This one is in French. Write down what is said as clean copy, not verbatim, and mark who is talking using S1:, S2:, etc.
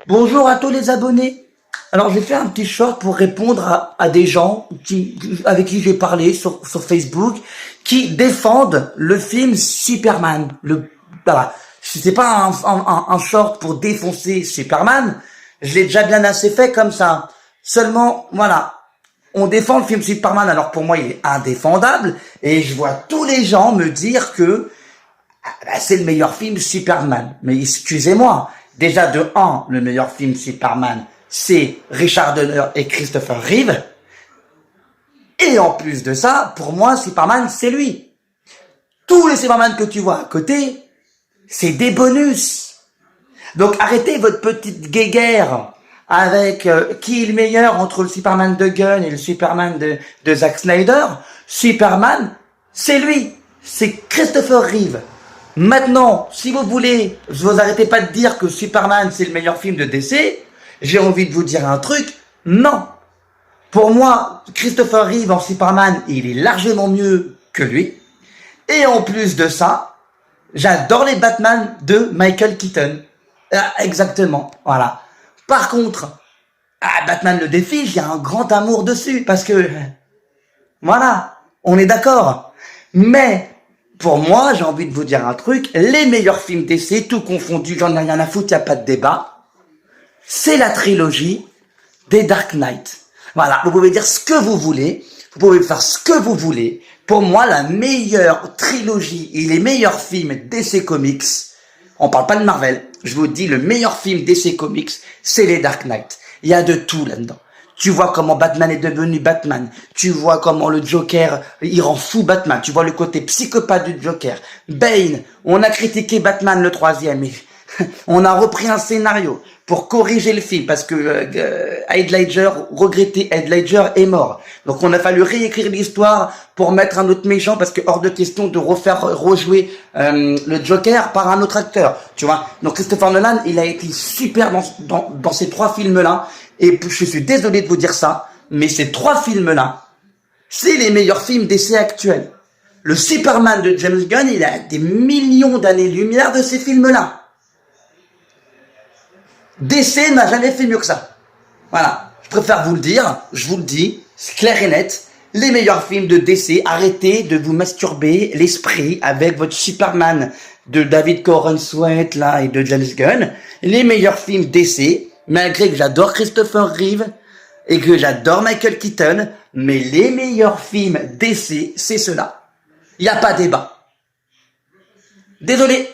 S1: Bonjour à tous les abonnés. Alors j'ai fait un petit short pour répondre à des gens avec qui j'ai parlé sur Facebook qui défendent le film Superman. Voilà. C'est pas un short pour défoncer Superman. Je l'ai déjà bien assez fait comme ça. Seulement, voilà. On défend le film Superman, alors pour moi il est indéfendable, et je vois tous les gens me dire que c'est le meilleur film Superman. Mais excusez-moi, déjà de 1, le meilleur film Superman, c'est Richard Donner et Christopher Reeve. Et en plus de ça, pour moi, Superman, c'est lui. Tous les Superman que tu vois à côté, c'est des bonus. Donc arrêtez votre petite guéguerre avec qui est le meilleur entre le Superman de Gunn et le Superman de Zack Snyder. Superman, c'est lui. C'est Christopher Reeve. Maintenant, si vous voulez, vous arrêtez pas de dire que Superman c'est le meilleur film de DC, j'ai envie de vous dire un truc, non. Pour moi, Christopher Reeve en Superman, il est largement mieux que lui. Et en plus de ça, j'adore les Batman de Michael Keaton. Exactement, voilà. Par contre, Batman le défi, j'ai un grand amour dessus, parce que, voilà, on est d'accord. Mais, pour moi, j'ai envie de vous dire un truc, les meilleurs films DC, tout confondu, j'en ai rien à foutre, y a pas de débat, c'est la trilogie des Dark Knight. Voilà, vous pouvez dire ce que vous voulez, vous pouvez faire ce que vous voulez. Pour moi, la meilleure trilogie et les meilleurs films DC Comics, on parle pas de Marvel, je vous dis, le meilleur film DC Comics, c'est les Dark Knight. Il y a de tout là-dedans. Tu vois comment Batman est devenu Batman. Tu vois comment le Joker, il rend fou Batman. Tu vois le côté psychopathe du Joker. Bane, on a critiqué Batman le 3e. On a repris un scénario pour corriger le film parce que Heath Ledger, regretté Heath Ledger est mort. Donc on a fallu réécrire l'histoire pour mettre un autre méchant parce que hors de question de refaire rejouer le Joker par un autre acteur. Tu vois. Donc Christopher Nolan, il a été super dans ces 3 films-là. Et je suis désolé de vous dire ça, mais ces 3 films-là, c'est les meilleurs films d'essai actuels. Le Superman de James Gunn, il a des millions d'années-lumière de ces films-là. DC n'a jamais fait mieux que ça. Voilà. Je préfère vous le dire, je vous le dis, c'est clair et net. Les meilleurs films de DC, arrêtez de vous masturber l'esprit avec votre Superman de David Corenswet là et de James Gunn. Les meilleurs films DC, malgré que j'adore Christopher Reeve et que j'adore Michael Keaton, mais les meilleurs films DC, c'est ceux-là. Il n'y a pas débat. Désolé.